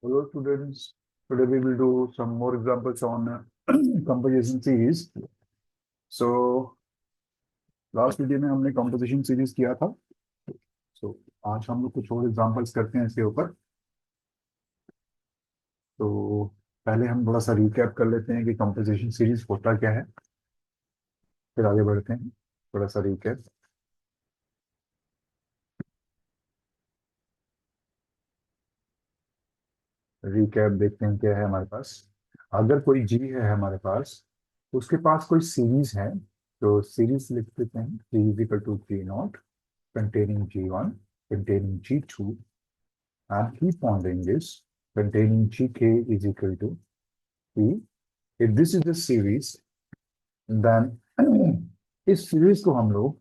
Hello students, today we will do some more examples on composition series. So last video में हमने composition series किया था. So आज हम लोग कुछ और examples करते हैं इसके ऊपर. तो पहले हम थोड़ा सा recap कर लेते हैं कि composition series होता क्या है, फिर आगे बढ़ते हैं. थोड़ा सा recap. Recap देखते हैं क्या है हमारे पास. अगर कोई G है हमारे पास, उसके पास कोई सीरीज है, तो सीरीज लिख देते हैं. G is equal to G naught containing G1 containing G2 and keep on doing this containing Gk is equal to P. If this is the series, then इस सीरीज को हम लोग,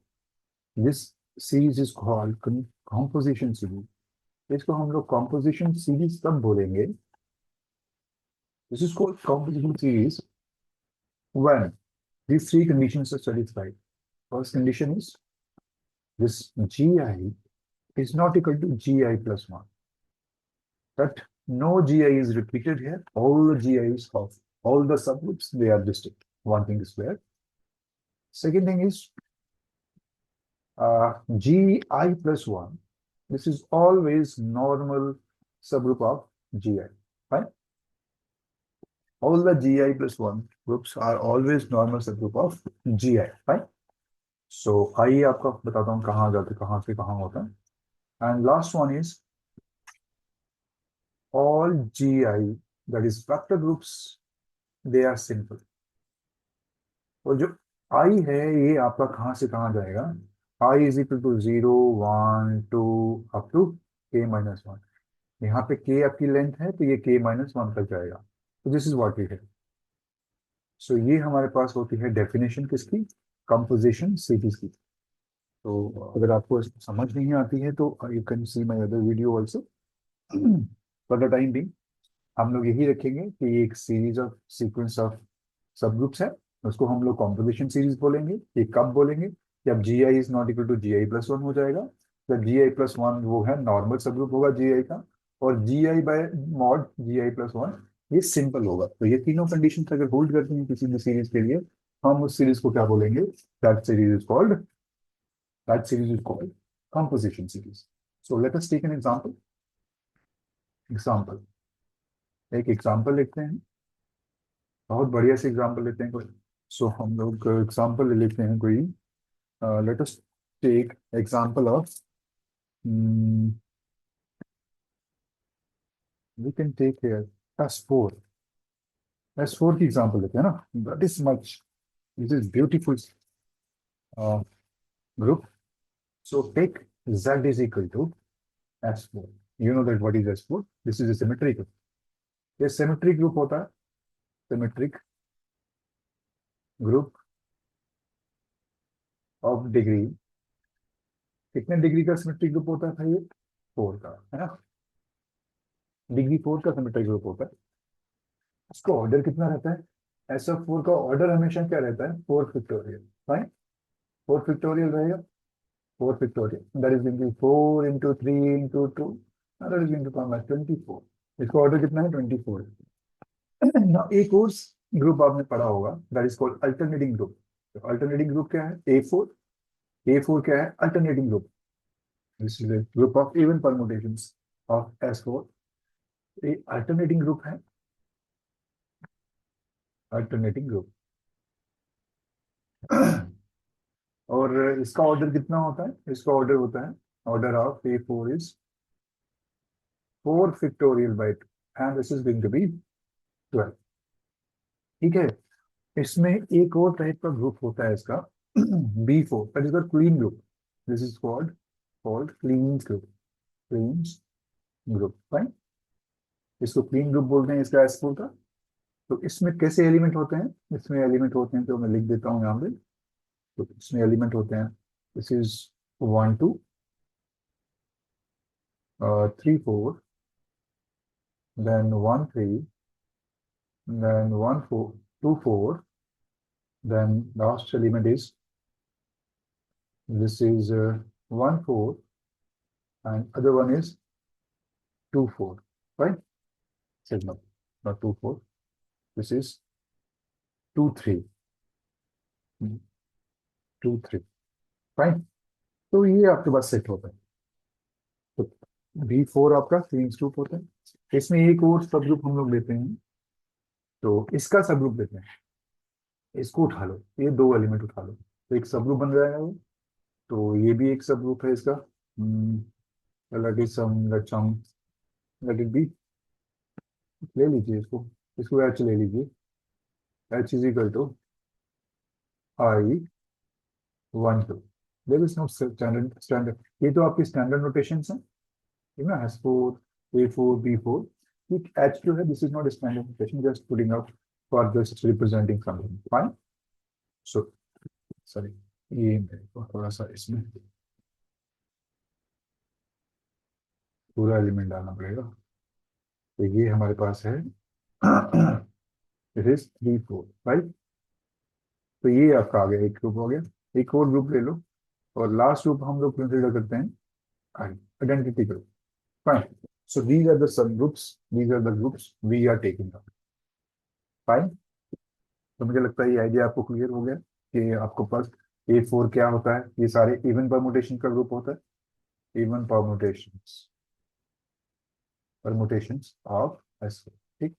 this series is called composition series. इसको हम लोग composition series तब बोलेंगे, this is called composition series when these three conditions are satisfied. First condition is this Gi is not equal to Gi plus 1. That no Gi is repeated here. All the Gi's of all the subgroups, they are distinct. One thing is there. Second thing is Gi plus 1. This is always normal subgroup of Gi. Fine. All the Gi plus 1 groups are always normal subgroup of Gi. Fine. So आइए आपको बताता हूँ कहाँ जाते कहाँ से कहाँ होता है. And last one is all Gi, that is vector groups, they are simple. और जो I है ये आपका कहाँ से कहाँ जाएगा. I is equal to 0, 1, 2 up to k minus 1. यहाँ पे k आपकी लेंथ है तो ये k minus 1 तक जाएगा. तो दिस इज व्हाट वी है. सो ये हमारे पास होती है डेफिनेशन किसकी, कंपोजिशन सीरीज की. तो अगर आपको समझ नहीं आती है तो you can see my other video also. For the time being हम लोग यही रखेंगे कि ये एक सीरीज ऑफ सीक्वेंस ऑफ सब ग्रुप्स है, उसको हम लोग कॉम्पोजिशन सीरीज बोलेंगे. ये कब बोलेंगे, जब G I is not equal to G I plus one हो जाएगा. जब जी आई प्लस वन वो है नॉर्मल सब ग्रुप होगा जी आई का, और G I by mod G I plus one ये सिंपल होगा. तो ये तीनों कंडीशन अगर होल्ड करती हैं किसी भी सीरीज के लिए, हम उस सीरीज को क्या बोलेंगे, that series is called composition series. So let us take an example. एक एग्जाम्पल लिखते हैं, बहुत बढ़िया से एग्जाम्पल लेते हैं कोई. सो हम लोग एग्जाम्पल ले लेते हैं कोई. Let us take example of, we can take here S4. S4 की एग्जाम्पल लेते हैं ना. That is much, this is beautiful group. So take Z is equal to S4. You know that what is S4? This is a symmetric group. ये symmetric group होता है, symmetric group of degree. कितने degree का symmetric group होता है भाई, ये 4 का है ना. डिग्री 4 का सिमेट्रिक ग्रुप होता है. उसका ऑर्डर कितना रहता है, एस ऑफ 4 का ऑर्डर हमेशा क्या रहता है, 4 फैक्टोरियल. फाइन, 4 फैक्टोरियल रहेगा. 4 factorial that is into 4 into 3 into 2, that is into 24. इसका ऑर्डर कितना है, 24. ना एक और ग्रुप आपने पढ़ा होगा, that is called alternating group. Alternating group क्या है, A4. A4 क्या है, alternating group. This is a group of even permutations of S4. ये अल्टरनेटिंग ग्रुप है, अल्टरनेटिंग ग्रुप. और इसका ऑर्डर कितना होता है, इसका ऑर्डर होता है, order of A4 is 4 factorial by 2 and this is going to be 12. ठीक है. इसमें एक और टाइप का ग्रुप होता है इसका B4, that is the clean group. This is called clean group, clean group. Fine, इसको क्लीन ग्रुप बोलते हैं इसका S4 का. तो इसमें कैसे एलिमेंट होते हैं, इसमें एलिमेंट होते हैं तो मैं लिख देता हूँ यहाँ पे. तो इसमें एलिमेंट होते हैं, this is 1 2 3 4, then 1 3, then 1 4 2 4, then last element is this is 1 4 and other one is 2 4. Right. Signal, not 2 4, this is 2 3, 2 3, fine. तो ये आपके पास सेट होता है। तो B4 आपका क्लीन ग्रुप होता है। इसमें एक और सब ग्रुप हम लोग लेते हैं, तो इसका सब ग्रुप लेते हैं। इसको उठा लो, ये दो एलिमेंट उठा लो, तो एक सब ग्रुप बन जाएगा वो। तो ये भी एक सब ग्रुप है इसका। Let it some let some let it be, ले लीजिए इसको, इसको एच ले लीजिए। H is equal to I 1 2। There is no standard, ये तो आपकी स्टैंडर्ड नोटेशन है, ठीक है ना, S4 A4 B4। ठीक, एच जो है this is not standard notation, just putting out for just representing something, fine. So sorry, ये मेरे को थोड़ा सा इसमें पूरा एलिमेंट डालना पड़ेगा। तो ये हमारे पास है इट इज 3 4 5। तो ये आपका आ गया, एक ग्रुप हो गया। एक और ग्रुप ले लो, और लास्ट ग्रुप हम लोग कंसिडर करते हैं identity group, fine. So these are the subgroups, these are the groups we are taking up, fine. तो मुझे लगता है ये आइडिया आपको क्लियर हो गया कि आपको पास A4 क्या होता है। ये सारे इवन परमुटेशन का ग्रुप होता है, इवन परमुटेशंस ऑफ S4, ठीक।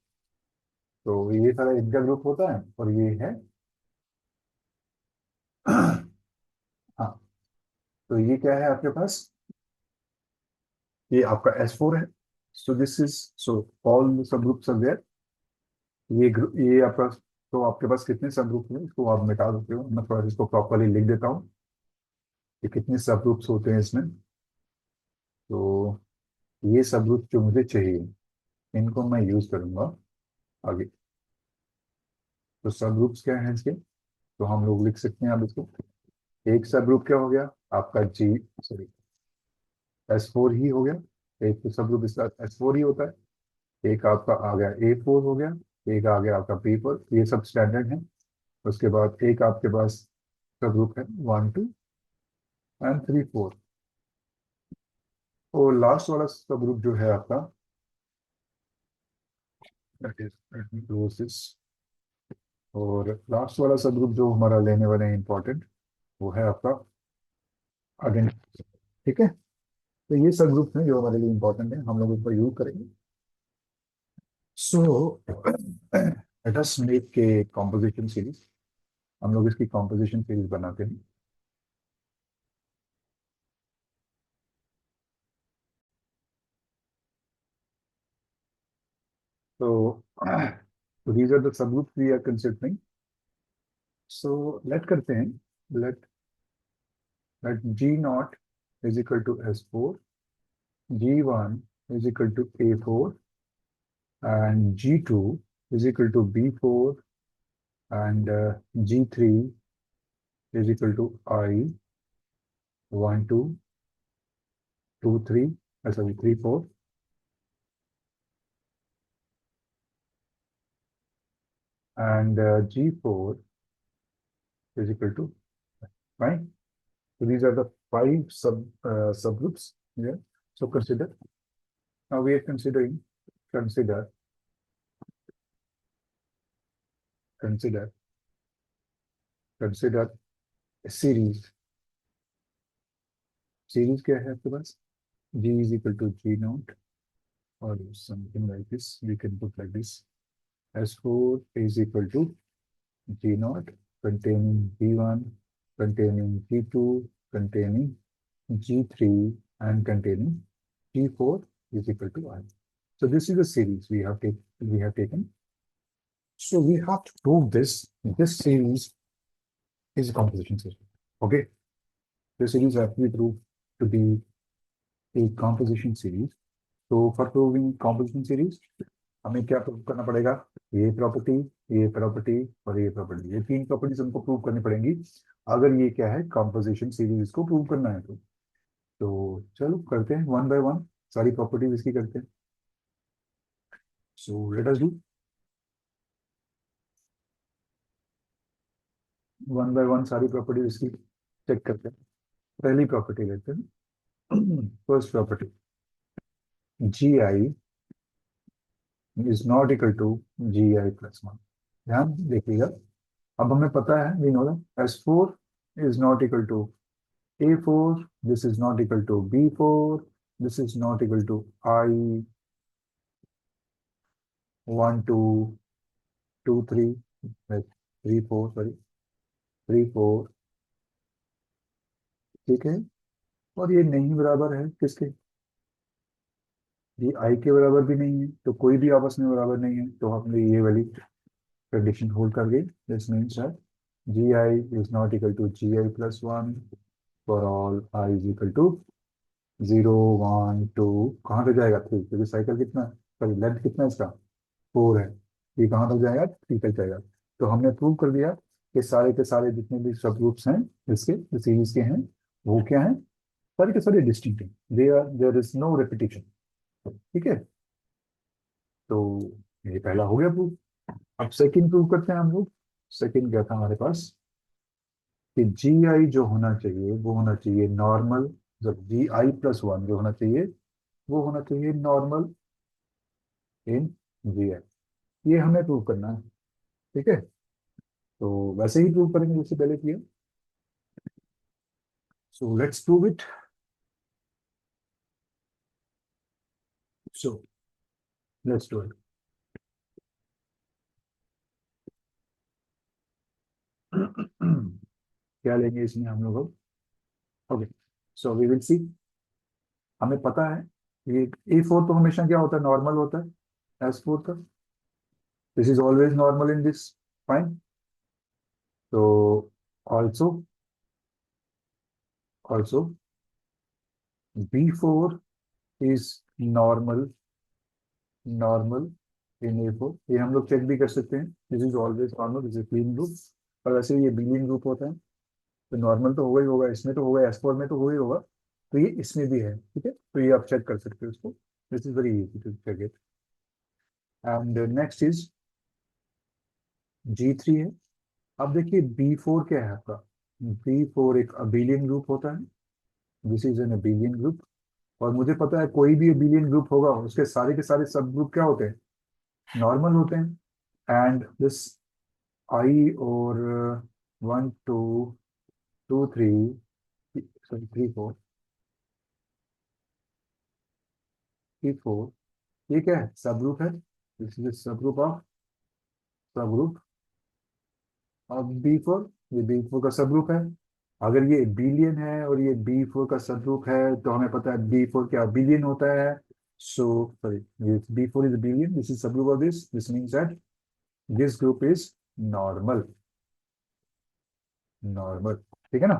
तो ये सारा इनका ग्रुप होता है, और ये है हाँ, तो ये क्या है आपके पास, ये आपका S4 है। So this is, so all सब ग्रुप्स आर देयर। ये आपका, तो आपके पास कितने सब ग्रुप हैं इसको आप मिटा देते हो, मैं थोड़ा इसको प्रॉपरली लिख देता हूँ कि कितने सब ग्रुप्स होते हैं इसमें। तो ये सब ग्रुप जो मुझे चाहिए, इनको मैं यूज करूंगा आगे। तो सब ग्रुप्स क्या हैं इसके, तो हम लोग लिख सकते हैं अब इसको। एक सब ग्रुप क्या हो गया आपका, जी सॉरी, S4 ही हो गया। एक तो सब ग्रुप इसका S4 ही होता है। एक आपका आ गया A4 हो गया, एक आ गया आपका B4, ये सब स्टैंडर्ड है। उसके बाद एक आपके पास सब ग्रुप है 1 2 एंड 3 4। और लास्ट वाला सब ग्रुप जो है आपका, that is, let me close this. और लास्ट वाला सब ग्रुप जो हमारा लेने वाले हैं इंपॉर्टेंट, वो है आपका आइडेंटिटी, ठीक है। तो ये सब ग्रुप हैं जो हमारे लिए इंपॉर्टेंट है, हम लोग इसका यूज करेंगे। सो let us make a composition series. हम लोग इसकी कॉम्पोजिशन सीरीज बनाते हैं। तो these are the subgroups we are considering. So let करते हैं, let G0 is equal to S4, G1 is equal to A4, and G2 is equal to B4, and G3 is equal to I 1 2 2 3, sorry 3 4, and G4 is equal to 5. So these are the five subgroups here. So consider, now we are consider consider consider a series क्या है आपके पास, G is equal to G0, or something like this, we can put like this. S4 is equal to G0 containing B1, containing G2, containing G3, and containing G4 is equal to I. So this is a series we have taken. So we have to prove this series is a composition series. Okay, this series has to be proved to be a composition series. तो for proving composition series हमें क्या prove करना पड़ेगा, ये property, ये property, और ये property, ये तीन प्रॉपर्टीज हमको प्रूव करनी पड़ेंगी अगर ये क्या है कॉम्पोजिशन सीरीज को प्रूव करना है। तो चलो करते हैं वन बाय वन, सारी प्रॉपर्टीज इसकी करते हैं। So let us do one by one, सारी प्रॉपर्टीज इसकी चेक करते हैं। पहली प्रॉपर्टी लेते हैं, first property, G I is not equal to G I plus one. ध्यान देखिएगा, अब हमें पता है we know that S four is not equal to A four, this is not equal to B four, this is not equal to I one two two three three four, sorry three four, ठीक है। और ये नहीं बराबर है किसके, ये आई के बराबर भी नहीं है, तो कोई भी आपस में बराबर नहीं है, तो हमने ये वाली कंडीशन होल्ड कर गई। This means that G I is not equal to G I plus one for all I is equal to zero one two, कहाँ तक जाएगा थ्री, क्योंकि साइकिल कितना, सॉरी लेंथ कितना है इसका, फोर है, ये कहाँ तक जाएगा, थ्री तक जाएगा। तो हमने प्रूव कर दिया कि सारे के सारे जितने भी सब ग्रुप्स हैं इसके जो सीरीज के हैं वो क्या हैं, सारे के सारे डिस्टिंक्ट हैं, they are there is no repetition, ठीक है। तो ये पहला हो गया प्रूफ। अब सेकंड प्रूव करते हैं हम लोग। सेकंड क्या था हमारे पास, कि जी आई जो होना चाहिए वो होना चाहिए नॉर्मल, जब जी आई प्लस वन जो होना चाहिए वो होना चाहिए नॉर्मल इन जी आई, ये हमें प्रूव करना है, ठीक है। तो वैसे ही प्रूव करेंगे जैसे पहले किया। So let's prove it. So let's do it. क्या लेंगे इसमें हम लोग अब, okay. So we will see, हमें पता है ये ए फोर तो हमेशा क्या होता है, नॉर्मल होता है एस फोर का, this is always normal in this, fine. तो also also B four is normal, normal in A four, ये हम लोग चेक भी कर सकते हैं, this is always normal, this is Klein group. पर वैसे ये बिलियन ग्रुप होता है, तो नॉर्मल तो होगा ही होगा, इसमें तो होगा, एस फोर में तो होगा ही होगा, तो ये इसमें भी है, ठीक है। तो ये आप चेक कर सकते हो इसको, this is very easy to check it. And next is G three है। अब देखिए बी फोर क्या है आपका, बी फोर एक अबेलियन ग्रुप होता है, this is an abelian group. और मुझे पता है कोई भी अबेलियन ग्रुप होगा उसके सारे के सारे सब ग्रुप क्या होते हैं, नॉर्मल होते हैं। एंड दिस आई और one two two three, sorry three four, three four, ये क्या है, सब ग्रुप है, this is subgroup of, subgroup of B four, ये बी फोर का सब ग्रुप है। अगर ये बिलियन है और ये बी फोर का सब ग्रुप है, तो हमें पता है बी फोर क्या बिलियन होता है। सो सॉरी, ये B four is abelian, this is subgroup of this means that this group is normal, normal, ठीक है ना।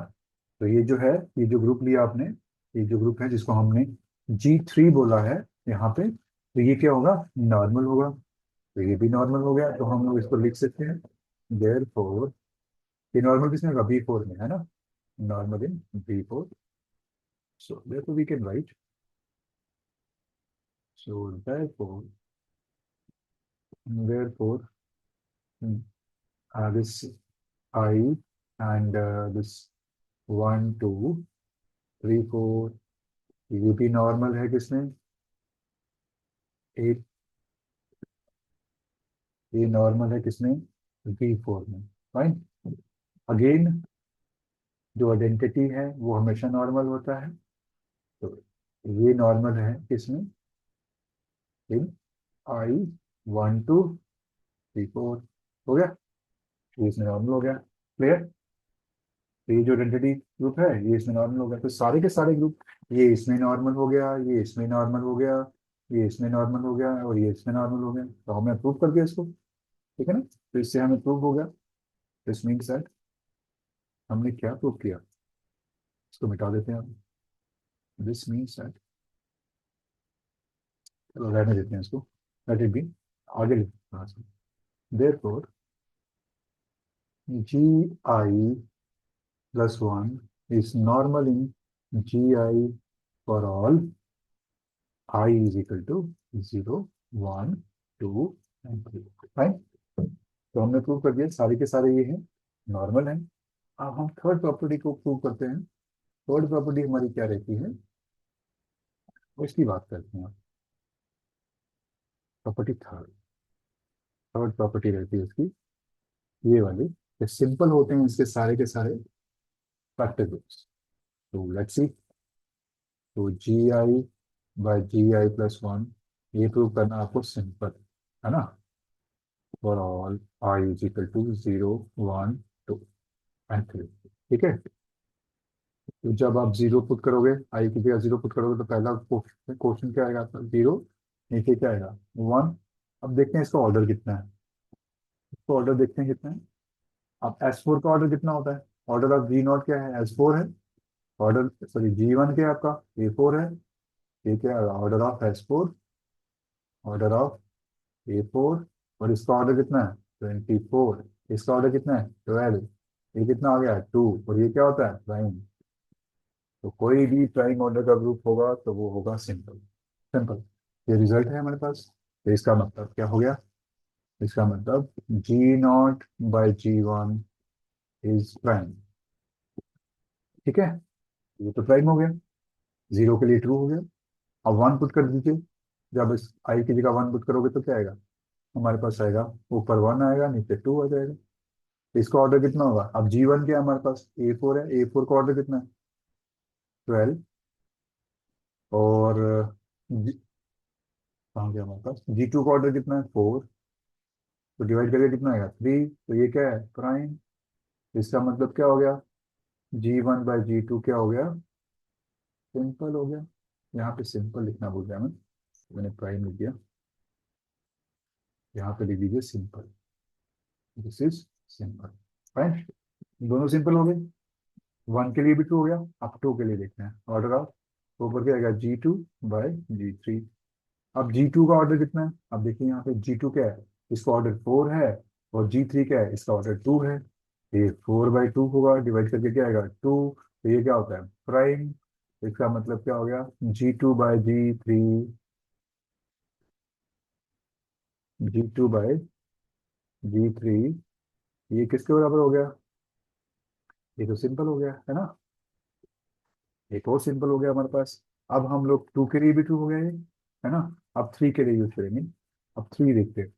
तो ये जो है, ये जो ग्रुप लिया आपने, ये जो ग्रुप है जिसको हमने जी थ्री बोला है यहाँ पे, तो ये क्या होगा, नॉर्मल होगा। तो ये भी नॉर्मल हो गया, तो हम लोग इसको लिख सकते हैं देयर फोर, ये नॉर्मल किसमें होगा, बी फोर में है ना, normal in B four. So therefore we can write, so therefore this I and this one two three four, ये भी नॉर्मल है किसमें, एट, ये नॉर्मल है किसमें, बी फोर में, फाइन। अगेन जो आइडेंटिटी है वो हमेशा नॉर्मल होता है, तो ये नॉर्मल है किसमें, in I one two three four, हो गया, ये इसमें नॉर्मल हो गया, क्लियर। तो ये जो आइडेंटिटी ग्रुप है ये इसमें नॉर्मल हो गया, तो सारे के सारे ग्रुप, ये इसमें नॉर्मल हो गया, ये इसमें नॉर्मल हो गया, ये इसमें नॉर्मल हो गया और ये इसमें नॉर्मल हो गया, तो हमने प्रूव कर दिया इसको, ठीक है ना। तो इससे हमें प्रूव हो गया, दिस मीन्स दैट हमने क्या प्रूव किया, इसको मिटा देते हैं हम, दिस मीन्स दैट, चलो रहने देते हैं इसको, लेट इट बी, आगे लिखते हैं, therefore G I plus one is normal in G I for all I is equal to zero one two and three, fine. तो हमने प्रूव कर दिया सारे के सारे ये हैं, नॉर्मल हैं। अब हम थर्ड प्रॉपर्टी को प्रूव करते हैं। थर्ड प्रॉपर्टी हमारी क्या रहती है, उसकी बात करते हैं। प्रॉपर्टी थर्ड, थर्ड प्रॉपर्टी रहती है उसकी ये वाली, कि सिंपल होते हैं इसके सारे के सारे फैक्टर ग्रुप्स। तो लेट्स सी, तो G I by G I plus one, ये प्रूव करना आपको सिंपल है ना, for all I is equal to 0 1 2 and 3। ठीक है, तो जब आप जीरो पुट करोगे, आई की जगह जीरो पुट करोगे, तो पहला क्वेश्चन क्या आएगा आपका, जीरो, नीचे क्या आएगा, वन। अब देखते हैं इसका ऑर्डर कितना है, इसका ऑर्डर देखते हैं कितना है। अब एस फोर का ऑर्डर कितना होता है, ऑर्डर ऑफ जी नॉट क्या है, एस फोर है। ऑर्डर, सॉरी, जी वन क्या है आपका, ए फोर है। ये क्या है, order of S four, order of A four. और इसका ऑर्डर कितना है, 24। इसका ऑर्डर कितना है, 12। ये कितना आ गया, 2। और ये क्या होता है, प्राइम। तो कोई भी प्राइम ऑर्डर का ग्रुप होगा तो वो होगा सिंपल, सिंपल। ये रिजल्ट है हमारे पास। तो इसका मतलब क्या हो गया, इसका मतलब G naught by G one is prime. ठीक है, ये तो प्राइम हो गया, जीरो के लिए ट्रू हो गया। अब वन पुट कर दीजिए, जब इस आई की जगह वन पुट करोगे तो क्या आएगा, हमारे पास आएगा, ऊपर वन आएगा, नीचे टू आ जाएगा। तो इसका ऑर्डर कितना होगा, अब जी वन क्या है हमारे पास, ए फोर है, ए फोर का ऑर्डर कितना है, 12। और कहाँ गया हमारे पास, जी टू का ऑर्डर कितना है, 4। तो डिवाइड करके कितना आएगा, 3। तो ये क्या है, प्राइम। इसका मतलब क्या हो गया, जी वन बाई जी टू क्या हो गया, सिंपल हो गया। यहाँ पे सिंपल लिखना भूल गया मैं, मैंने प्राइम लिख दिया, यहाँ पे लिख दीजिए simple. This is simple, fine. दोनों सिंपल हो गए, वन के लिए भी ट्रू हो गया। अब टू के लिए देखते हैं, ऑर्डर ऑफ, ऊपर क्या आएगा, जी टू बाई जी थ्री। अब जी टू का ऑर्डर कितना है, अब देखिए यहाँ पे जी टू क्या है, इसका ऑर्डर 4 है। और जी थ्री क्या है, इसका ऑर्डर 2 है। ये 4/2 होगा, डिवाइड करके क्या आएगा, 2। तो ये क्या होता है, प्राइम। इसका मतलब क्या हो गया, जी टू बाई जी थ्री, ये किसके बराबर हो गया, ये तो सिंपल हो गया है ना। एक और सिंपल हो गया हमारे पास। अब हम लोग टू के लिए भी ट्रू हो गया ये, है ना। अब थ्री के लिए यूज करेंगे। अब थ्री देखते हैं।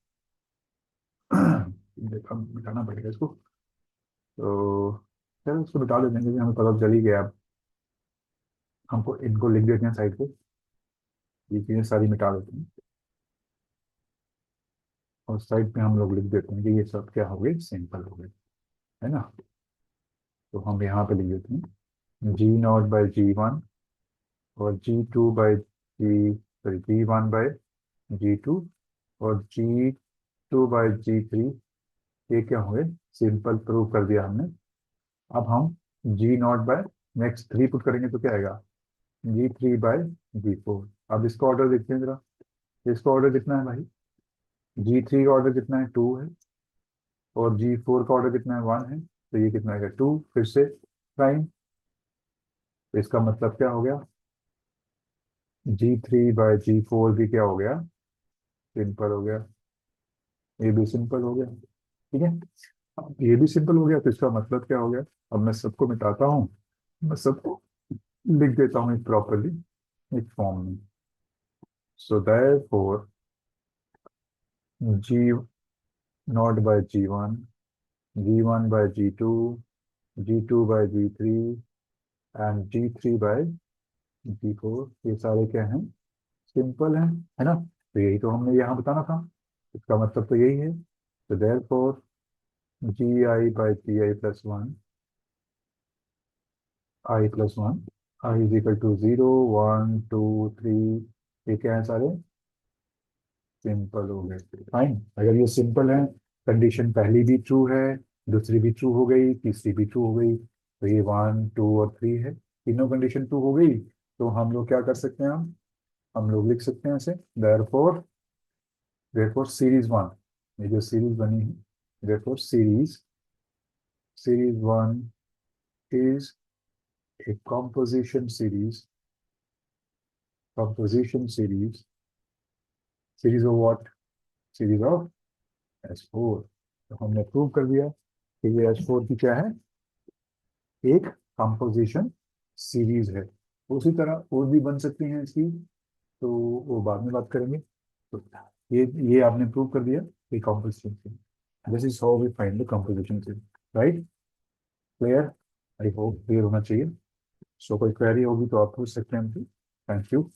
अब मिटाना पड़ेगा इसको, तो चलो इसको मिटा देते हैं, क्योंकि हमें पता चल ही गया। अब हमको इनको लिख देते हैं साइड पे, ये चीजें सारी मिटा देते हैं। और साइड पे हम लोग लिख देते हैं कि ये सब क्या हो गए, सिंपल हो गए, है ना। तो हम यहाँ पे लिख देते हैं जी नॉट बाई जी वन, और जी वन बाई जी टू, और जी2/जी3, ये क्या हुए, सिंपल प्रूव कर दिया हमने। अब हम G naught by next three put करेंगे तो क्या आएगा, जी3/जी4। अब इसका ऑर्डर देखते हैं जरा, इसका ऑर्डर कितना है भाई, जी3 का ऑर्डर कितना है, 2 है। और जी4 का ऑर्डर कितना है, 1 है। तो ये कितना आएगा, 2 फिर से प्राइम। तो इसका मतलब क्या हो गया, जी3/जी4 भी क्या हो गया, सिंपल हो गया। ये भी सिंपल हो गया, ठीक है। अब ये भी सिंपल हो गया, तो इसका मतलब क्या हो गया। अब मैं सबको मिटाता हूँ, मैं सबको लिख देता हूँ एक प्रॉपरली, एक फॉर्म में। So therefore G naught by G one, जी1/जी2, जी2/जी3 एंड जी3/जी4, ये सारे क्या हैं, सिंपल हैं, है ना। तो यही तो हमने यहाँ बताना था, इसका मतलब तो यही है। तो देयरफॉर जी आई/जी आई+1, आई+1, i = 0 1 2 3, ये क्या है सारे, सिंपल हो गए। फाइन, अगर ये सिंपल है, कंडीशन पहली भी ट्रू है, दूसरी भी ट्रू हो गई, तीसरी भी ट्रू हो गई, तो ये 1 2 और 3 है, तीनों कंडीशन ट्रू हो गई। तो हम लोग क्या कर सकते हैं, हम लोग लिख सकते हैं ऐसे, देयरफॉर देयरफॉर सीरीज वन, ये जो सीरीज बनी है, therefore series one is a composition series, series of what, series of S4। तो हमने प्रूव कर दिया कि ये S4 की क्या है, एक कंपोजिशन सीरीज है। उसी तरह और भी बन सकती हैं इसकी, तो वो बाद में बात करेंगे। तो ये आपने प्रूव कर दिया कि कॉम्पोजिशन से। This is how we find the composition से, right? Clear? I hope clear होना चाहिए। सो कोई क्वेरी होगी तो आप पूछ सकते हैं हमसे। Thank you.